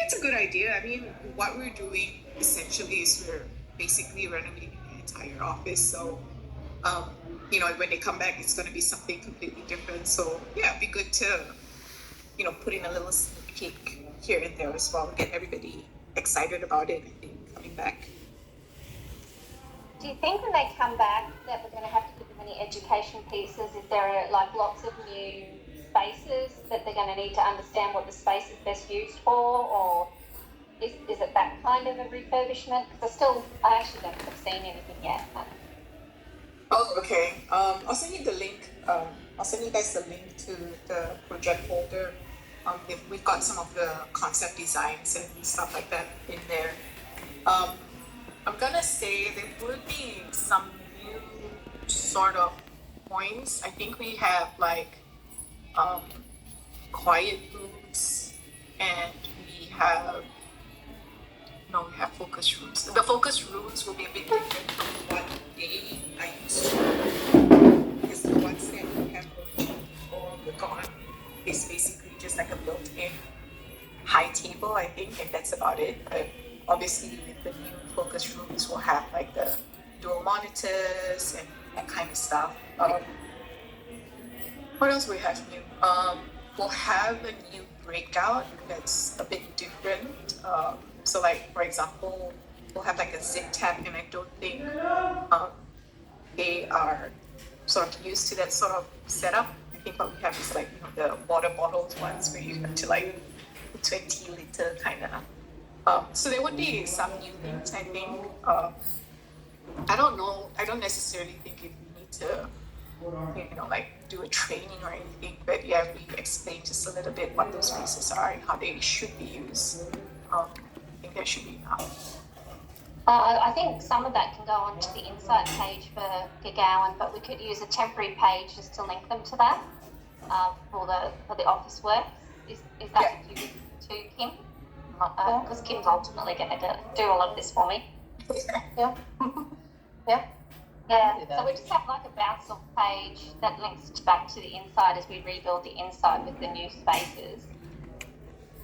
it's a good idea. I mean, what we're doing essentially is we're basically renovating the entire office. So, um, when they come back, it's going to be something completely different. So, yeah, it'd be good to, put in a little sneak peek here and there as well, get everybody excited about it, I think, coming back. Do you think when they come back that we're going to have to give them any education pieces? Is there like lots of new spaces that they're going to need to understand what the space is best used for, or is it that kind of a refurbishment? Because I actually don't have seen anything yet. Oh, okay. I'll send you the link. I'll send you guys the link to the project folder. We've got some of the concept designs and stuff like that in there. I'm gonna say there would be some new sort of points. I think we have like quiet rooms, and we have focus rooms. The focus rooms will be a bit different from what they I used to. Because the ones that we have or the gone is basically just like a built-in high table, I think, and that's about it. But obviously, with the new focus rooms, we'll have like the dual monitors and that kind of stuff. What else we have new? We'll have a new breakout that's a bit different. So, like for example, we'll have like a zip tab, and I don't think they are sort of used to that sort of setup. I think what we have is like the water bottles ones where you have to like 20-liter kind of. So there would be some new things, I think. I don't know. I don't necessarily think if we need to, like do a training or anything, but yeah, we explain just a little bit what those spaces are and how they should be used. I think that should be enough. I think some of that can go onto the insight page for Gagawan, but we could use a temporary page just to link them to that for the office work. Is that what you do, Kim? Because Kim's ultimately going to do all of this for me. Yeah. Yeah. Yeah. So we just have like a bounce off page that links back to the inside as we rebuild the inside with the new spaces.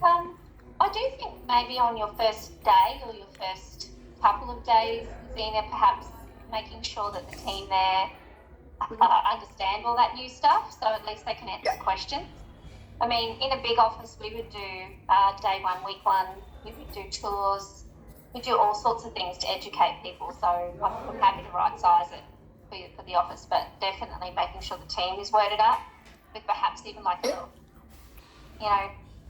I do think maybe on your first day or your first couple of days, Zena, perhaps making sure that the team there understand all that new stuff, so at least they can answer questions. I mean, in a big office, we would do day one, week one, we would do tours, we do all sorts of things to educate people. So I'm happy to right size it for the office, but definitely making sure the team is worded up with perhaps even like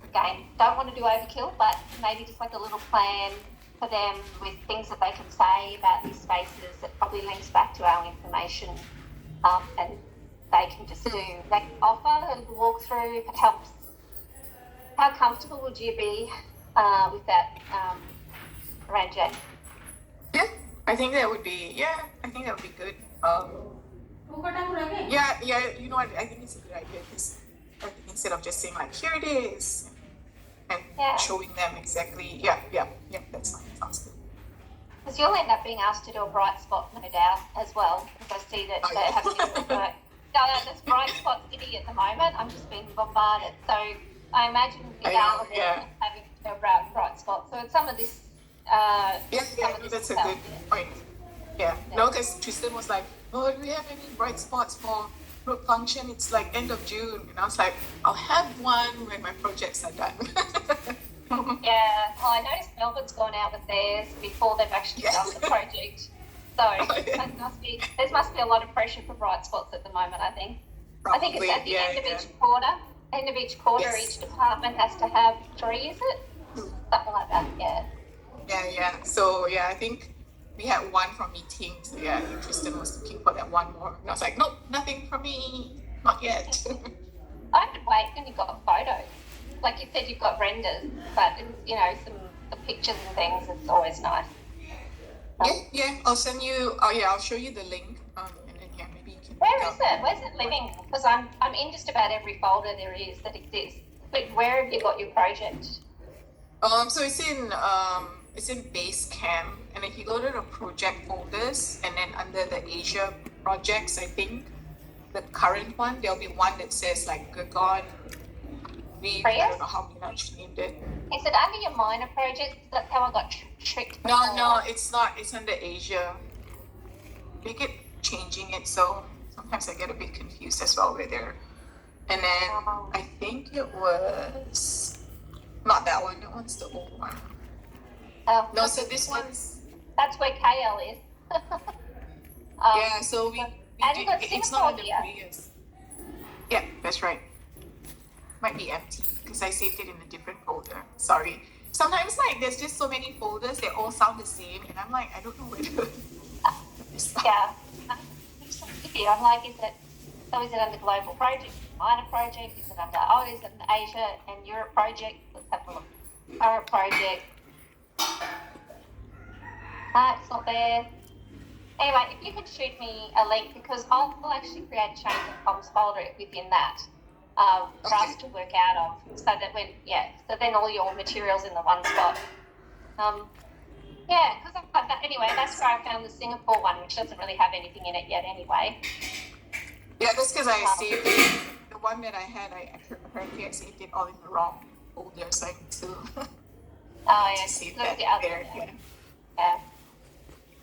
again, don't want to do overkill, but maybe just like a little plan for them with things that they can say about these spaces that probably links back to our information, and they can just they can offer a walkthrough if it helps. How comfortable would you be with that, Ranjay? Yeah, I think that would be good. Yeah, you know what? I think it's a good idea because instead of just saying like here it is and showing them exactly, that's fine. Sounds good. Because you'll end up being asked to do a bright spot, no doubt, as well. Because I see that they have different work. There's bright spot city at the moment. I'm just being bombarded. So I imagine having a bright spot. So it's some of this. That's a good point. Yeah. No, because Tristan was like, "Oh, do we have any bright spots for group function? It's like end of June," and I was like, "I'll have one when my projects are done." Yeah, well, I noticed Melbourne's gone out with theirs before they've actually done the project. So there must be a lot of pressure for bright spots at the moment, I think. Probably, I think it's at the end of each quarter. End of each quarter, each department has to have 3, is it? Something like that, yeah. Yeah. So, I think we had one from meeting. So, Tristan was looking for that one more. And I was like, nope, nothing from me. Not yet. I could wait when you've got photos. Like you said, you've got renders, but some pictures and things. It's always nice. I'll send you. I'll show you the link. And then maybe you can. Where is it? Where's it living? Because I'm in just about every folder there is that exists. But where have you got your project? So it's in Basecamp, and if you go to the project folders, and then under the Asia projects, I think the current one, there'll be one that says like Gagawan I Prius? don't know how Minaj named it. Is it under your minor project? That's how I got tricked. No, it's not. It's under Asia. They keep changing it, so sometimes I get a bit confused as well with there. And then Oh. I think it was not that one. That one's the old one. Oh, No, so this one's that's where KL is. yeah. So we and you got it's Singapore not under here. Prius. Yeah, that's right. Might be empty because I saved it in a different folder. Sorry. Sometimes like there's just so many folders, they all sound the same, and I'm like, I don't know where to. Yeah. I'm like, is it under global project, minor project? Is it under is it an Asia and Europe project? Let's have a look. Europe project. It's not there. Anyway, if you could shoot me a link, because I'll actually create a change in comms folder within that for us to work out of, so that so then all your materials in the one spot. Yeah, because anyway, that's where I found the Singapore one, which doesn't really have anything in it yet anyway. Yeah, that's because I saved it. The one that I had, apparently I saved it all in the wrong folder, so I need to save that there. Yeah.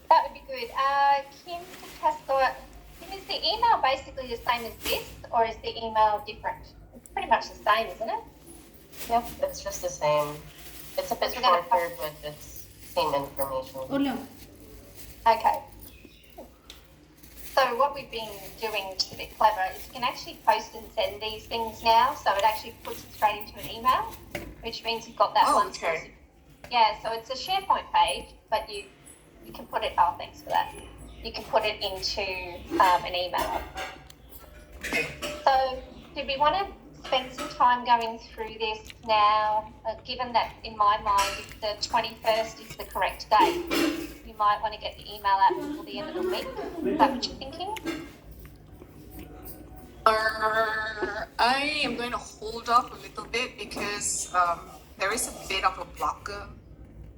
That would be good. Kim has got, is the email basically the same as this, or is the email different? It's pretty much the same, isn't it? Yep, it's just the same. It's a bit shorter, but it's same information. Oh no. Okay. So what we've been doing, which is a bit clever, is you can actually post and send these things now, so it actually puts it straight into an email, which means you've got that one. Okay. Yeah, so it's a SharePoint page, but you can put it, thanks for that. You can put it into an email. So do we want to spend some time going through this now, given that in my mind, if the 21st is the correct date, you might want to get the email out before the end of the week. Is that what you're thinking? I am going to hold off a little bit because there is a bit of a blocker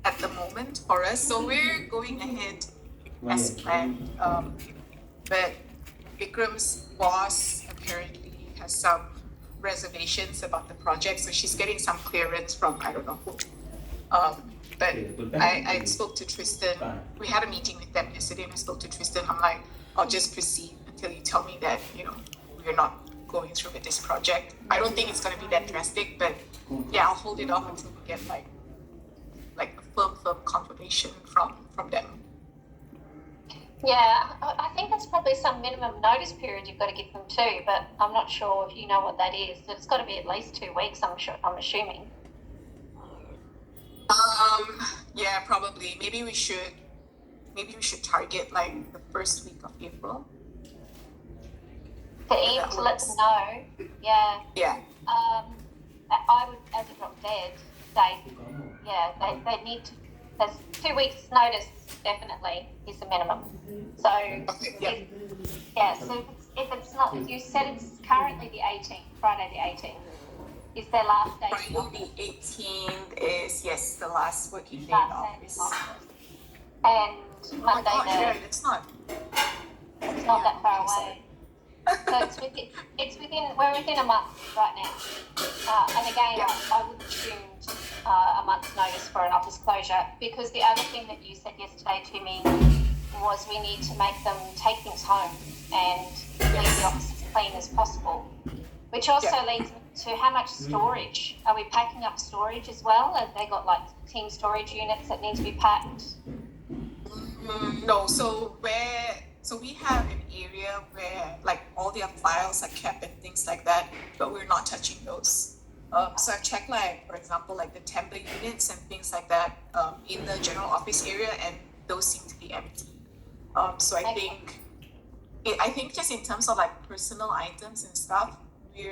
at the moment for us. So we're going ahead as planned. But Vikram's boss apparently has some reservations about the project, so she's getting some clearance from I don't know who. But I spoke to Tristan. We had a meeting with them yesterday, and I spoke to Tristan. I'm like, I'll just proceed until you tell me that we're not going through with this project. I don't think it's going to be that drastic, but yeah, I'll hold it off until we get like a firm confirmation from them. Yeah, I think that's probably some minimum notice period you've got to give them too, but I'm not sure if you know what that is. It's got to be at least 2 weeks, I'm assuming. Yeah, probably. Maybe we should target like the first week of April. To let them know. Yeah. Yeah. I would, as a drop dead, they need to. There's 2 weeks notice definitely is the minimum. So so if it's not, you said it's currently the 18th, Friday the 18th. Is their last day? Friday the 18th is the last working day in office. And Monday it's not. It's not that far away. So we're within a month right now. And again, I would assume a month's notice for an office closure, because the other thing that you said yesterday to me was we need to make them take things home and leave the office as clean as possible, which also leads to how much storage. Are we packing up storage as well? Have they got like team storage units that need to be packed? No, so we have an area where like all their files are kept and things like that, but we're not touching those. So I've checked, like, for example, like the template units and things like that in the general office area, and those seem to be empty. So I think just in terms of like personal items and stuff, we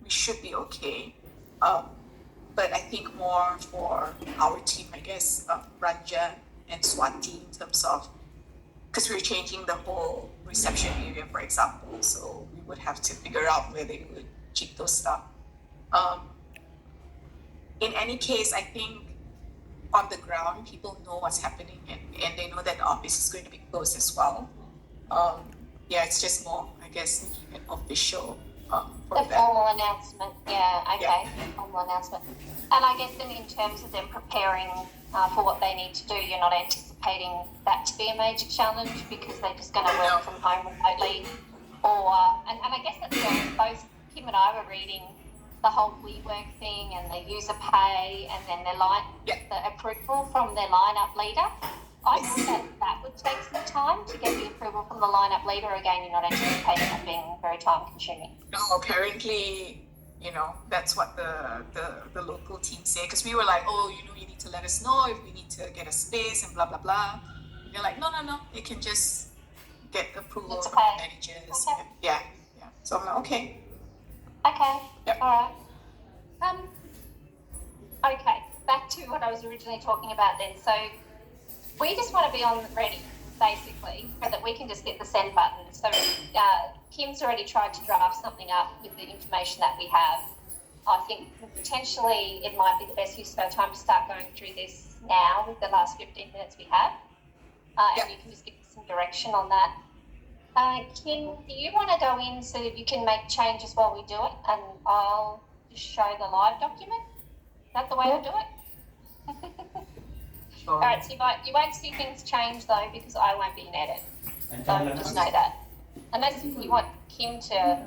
should be okay. But I think more for our team, I guess, Ranjan and Swati, in terms of, because we're changing the whole reception area, for example, so we would have to figure out where they would keep those stuff. In any case, I think on the ground, people know what's happening, and they know that the office is going to be closed as well. It's just more, I guess, an official The that. formal announcement, yeah, okay, formal announcement. And I guess then in terms of them preparing for what they need to do, you're not anticipating that to be a major challenge because they're just going to work from home remotely, or and I guess that's both Kim and I were reading the whole WeWork thing and the user pay and then the approval from their lineup leader. I thought that would take some time to get the approval from the lineup leader. Again, you're not anticipating it being very time consuming. No, apparently, that's what the local team say. Because we were like, oh, you need to let us know if we need to get a space and blah, blah, blah. And they're like, no, you can just get approval from the managers. Okay. Yeah. So I'm like, okay. Okay, Yep. all right. Okay, back to what I was originally talking about then. So we just want to be on ready, basically, so that we can just hit the send button. So Kim's already tried to draft something up with the information that we have. I think potentially it might be the best use of our time to start going through this now with the last 15 minutes we have. And you can just give us some direction on that. Kim, do you want to go in so that you can make changes while we do it, and I'll just show the live document? Is that the way to do it? Sure. All right, so you won't see things change though because I won't be in edit. So just know that. Unless you want Kim to,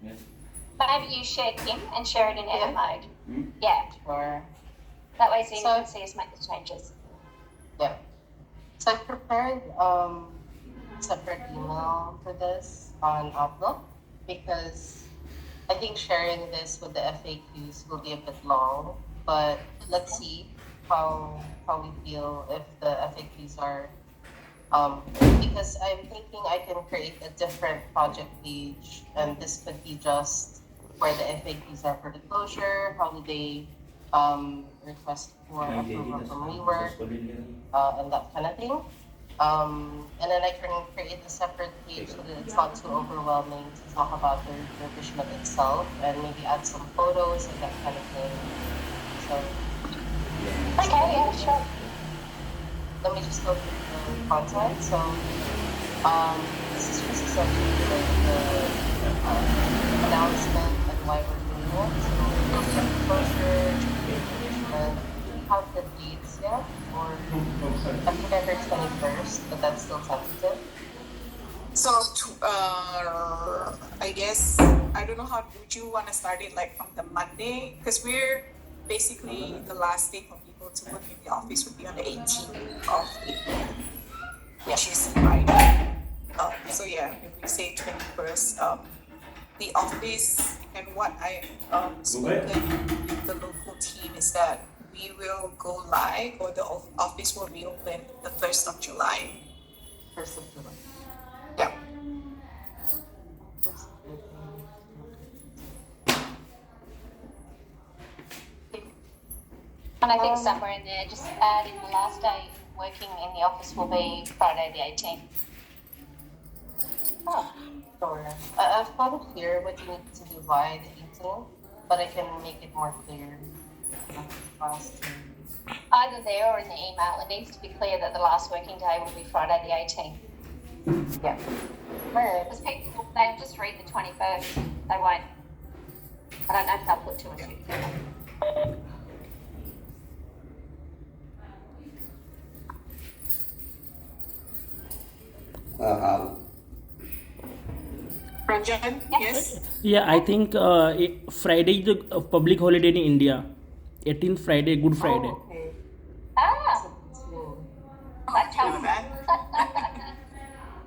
maybe you share Kim and share it in edit mode. Yeah. Sure. That way so you can see us make the changes. Yeah. So I prepared separate email for this on Outlook because I think sharing this with the FAQs will be a bit long, but let's see how we feel if the FAQs are because I'm thinking I can create a different project page and this could be just where the FAQs are for the closure, holiday request for approval from WeWork, and that kind of thing. And then I can create a separate page so that it's not too overwhelming to talk about the revision of itself and maybe add some photos and that kind of thing. So, Okay, yeah, sure. let me just go through the content. So, this is just essentially like the announcement and why we're doing it. So, closure, revision, we have the dates yet, or I think I heard 21st, but that's still tentative. So, I guess, I don't know how, would you want to start it like from the Monday? Because we're basically the last day for people to work in the office would be on the 18th of April, which is Friday. So yeah, if we say 21st, the office and what I spoken with the local team is that we will go live or the office will reopen the 1st of July. 1st of July. Yeah. And I think somewhere in there, just add in the last day working in the office will be Friday the 18th. Oh, sure. I've thought of here what you need to do by the 18th, but I can make it more clear. Either there or in the email, it needs to be clear that the last working day will be Friday the 18th. Yeah. Alright. Because people, they'll just read the 21st. They won't. I don't know if they'll put two and two together. Ranjan, yes? Yeah, I think Friday is a public holiday in India. 18th Friday, Good Friday. Oh, okay. Ah, that Not counts. bad.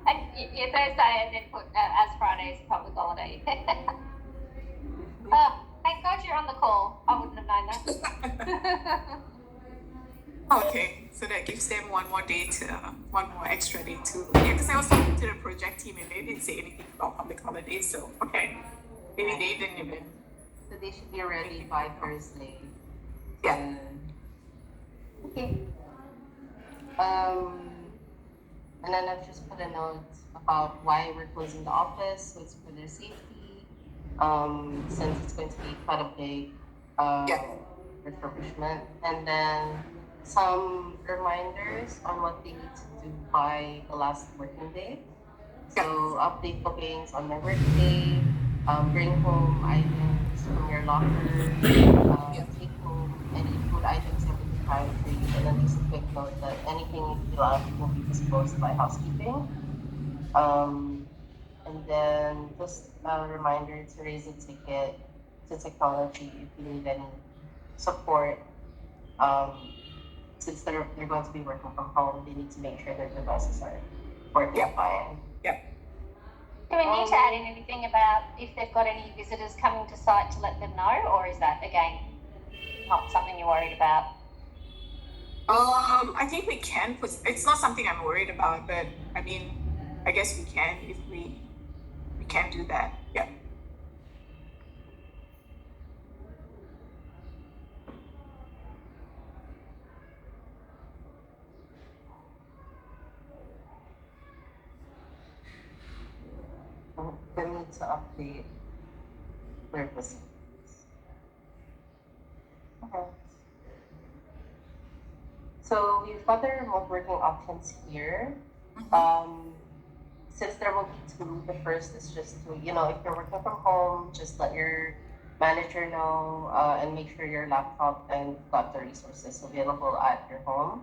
And your Thursday and then put as Friday is a public holiday. Thank God you're on the call. I wouldn't have known that. Okay, so that gives them one more extra day too. Yeah, because I was talking to the project team and they didn't say anything about public holidays, so okay. Maybe they didn't even. So they should be ready by Thursday. Yeah. Okay. And then I've just put a note about why we're closing the office, so it's for their safety. Since it's going to be quite a big refurbishment, and then some reminders on what they need to do by the last working day. So update bookings on their workday, bring home items from your locker, take home any food items 75 free, and then just a quick note that anything you left will be disposed by housekeeping. Um, and then just a reminder to raise a ticket to technology if you need any support. Um, since they're going to be working from home, they need to make sure their devices are working Yeah. fine. Yeah. Do we need to add in anything about if they've got any visitors coming to site to let them know, or is that again not something you're worried about? I think we can put. It's not something I'm worried about, but I mean, I guess we can if we can do that. Yeah. They need to update their facilities. Okay. So we've got the remote working options here. Since there will be two, the first is just to, if you're working from home, just let your manager know and make sure your laptop and got the resources available at your home.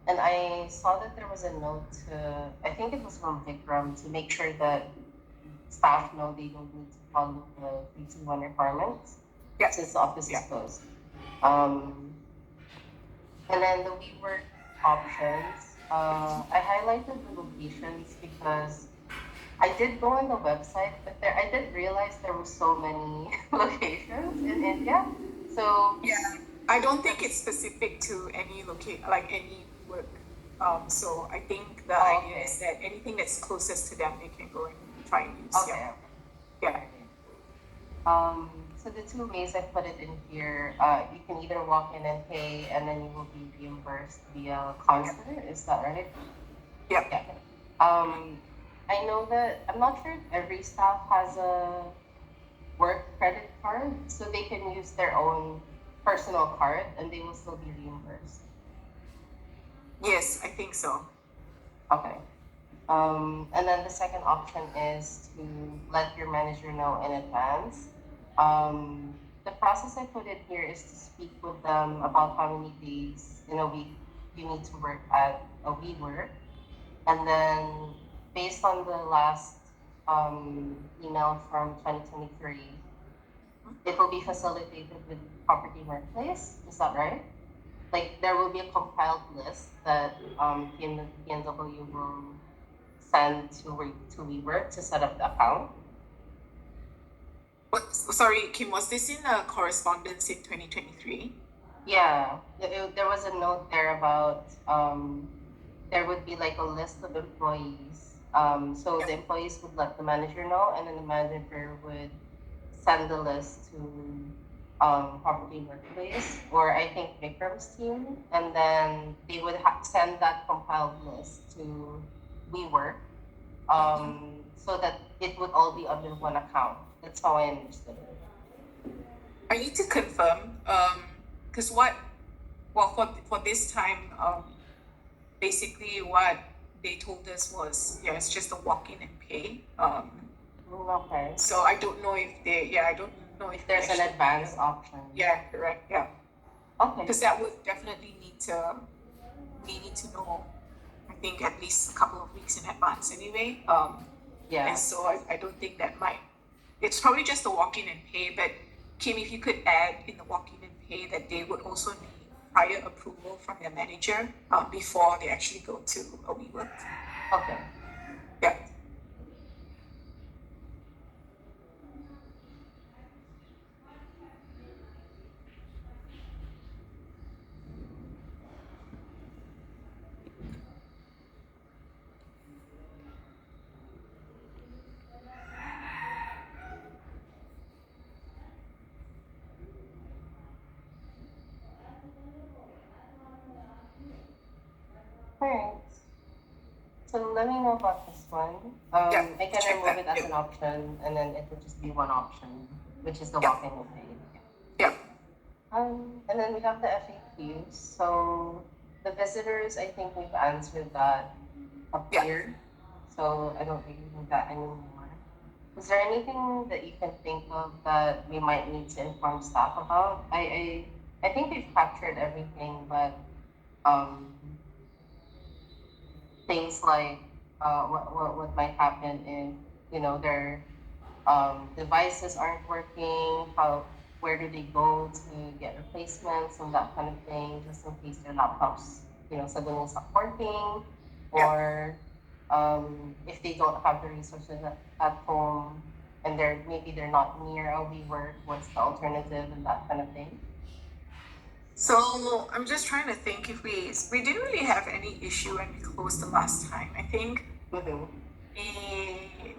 And I saw that there was a note to, I think it was from Vikram, to make sure that staff know they don't need to follow the 321 requirements Yeah. since the office Yeah. is closed. And then the WeWork options, I highlighted the locations because I did go on the website, but I didn't realize there were so many locations in India. So Yeah. I don't think it's specific to any like any work. So I think the idea okay. is that anything that's closest to them, they can go and try and use. Okay. Yeah. So the two ways I put it in here, you can either walk in and pay, and then you will be reimbursed via Consider. Is that right? Yeah. Yeah. I know that I'm not sure if every staff has a work credit card, so they can use their own personal card, and they will still be reimbursed. Yes, I think so. Okay. And then the second option is to let your manager know in advance. The process I put in here is to speak with them about how many days in a week you need to work at a WeWork. And then based on the last email from 2023, it will be facilitated with Property Workplace. Is that right? Like there will be a compiled list that PNW will send to WeWork to set up the account. Sorry, Kim, was this in a correspondence in 2023? Yeah, there was a note there about there would be like a list of employees. So the employees would let the manager know, and then the manager would send the list to Property Workplace, or I think Vikram's team, and then they would send that compiled list to WeWork, so that it would all be under one account. That's how I understood it. I need to confirm, because for this time, basically what they told us was, it's just a walk-in and pay. Okay. So I don't know if I don't know if There's an actually- advanced option. Yeah, correct. Yeah, Okay. because that would definitely we need to know. I think at least a couple of weeks in advance, anyway. Yeah. And so I don't think that might. It's probably just a walk-in and pay, but Kim, if you could add in the walk-in and pay that they would also need prior approval from their manager before they actually go to a WeWork. Okay. Yeah. Alright. So let me know about this one. Yeah, I can check remove that, it as yeah. an option, and then it would just be one option, which is the Yeah. walk-in and pay. Yeah. And then we have the FAQs. So the visitors, I think we've answered that up Yeah. here. So I don't really need that anymore. Is there anything that you can think of that we might need to inform staff about? I think we've captured everything, but um, things like what might happen if their devices aren't working, where do they go to get replacements and that kind of thing, just in case their laptops suddenly stop working, or if they don't have the resources at home and they're not near a WeWork, what's the alternative and that kind of thing. So I'm just trying to think if we didn't really have any issue when we closed the last time. I think Mm-hmm.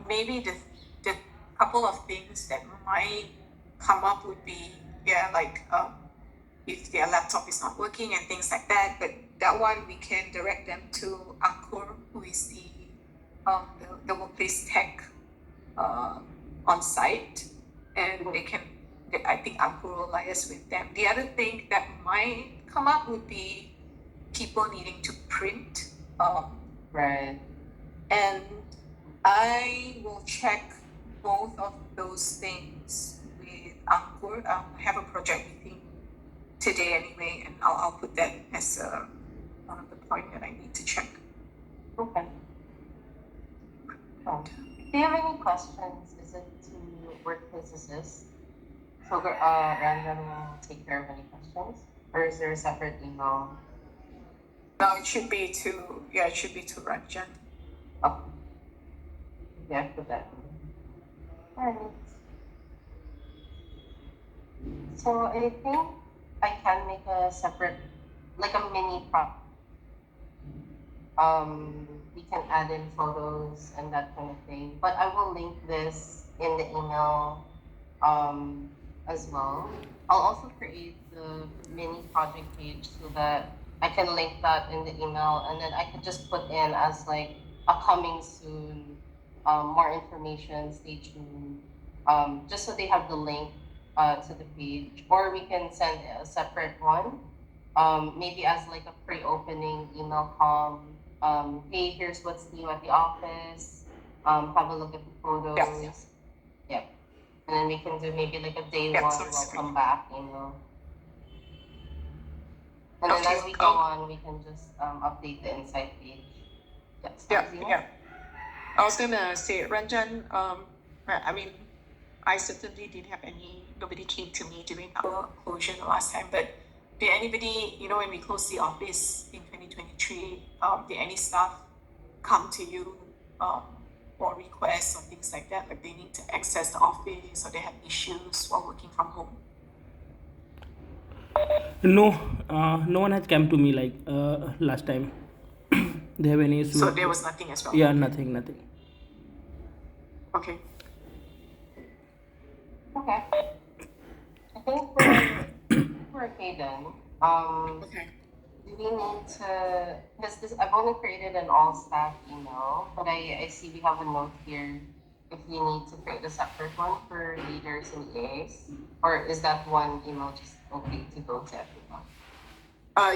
maybe the couple of things that might come up would be like if their laptop is not working and things like that. But that one we can direct them to Ankur, who is the workplace tech on site, and I think Ankur will liaise with them. The other thing that might come up would be people needing to print. Right. And I will check both of those things with Ankur. I have a project with him today anyway, and I'll put that as one of the point that I need to check. Okay. Do you have any questions? Is it to Workplace Assist? So Ranjan will take care of any questions, or is there a separate email? No, it should be to Ranjan. Oh, yeah, put that. Alright. So I think I can make a separate, like a mini prop. We can add in photos and that kind of thing. But I will link this in the email as well. I'll also create the mini project page so that I can link that in the email, and then I can just put in as like a coming soon, more information, stay tuned, just so they have the link to the page. Or we can send a separate one, maybe as like a pre-opening email hey, here's what's new at the office. Have a look at the photos. Yes. Yeah. And then we can do maybe like a day Yeah, one, sounds welcome back, And then Okay, as we go on, we can just update the insight page. Yes. Yeah. I was gonna say, Ranjan, I mean, I certainly didn't have nobody came to me during our closure the last time, but did anybody, when we closed the office in 2023, did any staff come to you for requests or things like that, like they need to access the office or they have issues while working from home? No, no one has come to me like last time. They have any issue? So there was nothing as well? Yeah, nothing. Okay. Okay. I think we're okay then. Okay. Do we need to, because I've only created an all staff email, but I see we have a note here if you need to create a separate one for leaders and EAs, or is that one email just okay to go to everyone?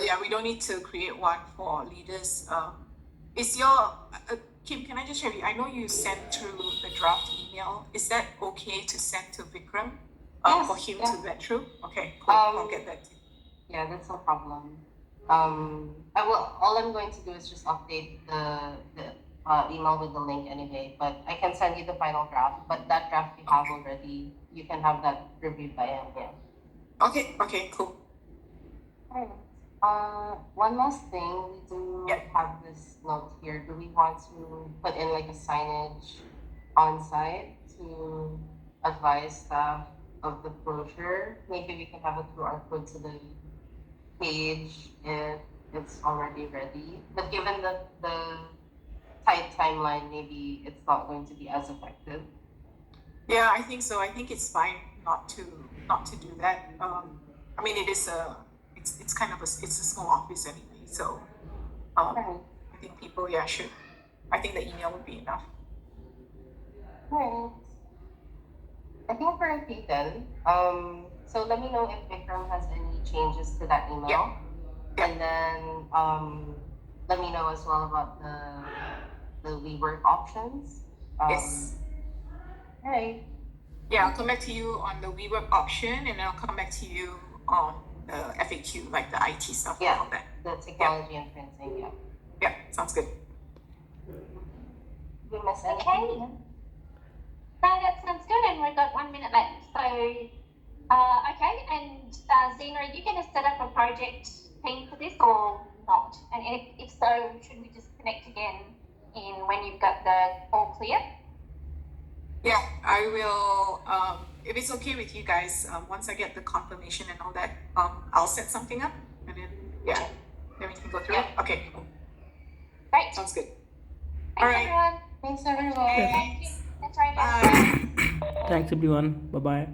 Yeah, we don't need to create one for leaders. Is your Kim? Can I just share with you? I know you sent through the draft email. Is that okay to send to Vikram Yes, for him yeah. to vet through? Okay, cool. I'll get that. Yeah, that's no problem. All I'm going to do is just update the email with the link anyway, but I can send you the final draft. But that draft you have already, you can have that reviewed by him. Yeah. Okay, cool. Alright. One last thing, we do have this note here. Do we want to put in like a signage on site to advise staff of the closure? Maybe we can have a QR code to the page if it's already ready. But given the tight timeline, maybe it's not going to be as effective. Yeah, I think so. I think it's fine not to do that. I mean, it's kind of it's a small office anyway, so Alright. I think people should. I think the email would be enough. Alright. I think we're okay then. So let me know if Vikram has any changes to that email. Yeah. And then let me know as well about the WeWork options. Yes. Right. Yeah, I'll come back to you on the WeWork option, and then I'll come back to you on the FAQ, like the IT stuff and Yeah. all that. The technology and printing, yeah. Yeah, sounds good. We miss Okay. anything? No, that sounds good, and we've got 1 minute left. So, okay, and Zena, are you going to set up a project team for this or not? And if so, should we just connect again in when you've got the all clear? Yeah, I will. If it's okay with you guys, once I get the confirmation and all that, I'll set something up, and then then we can go through it. Okay, cool. Great. Sounds good. Thanks, All right. everyone. Thanks, everyone. Okay. Thank you. That's right. Bye. Thanks everyone. Bye bye.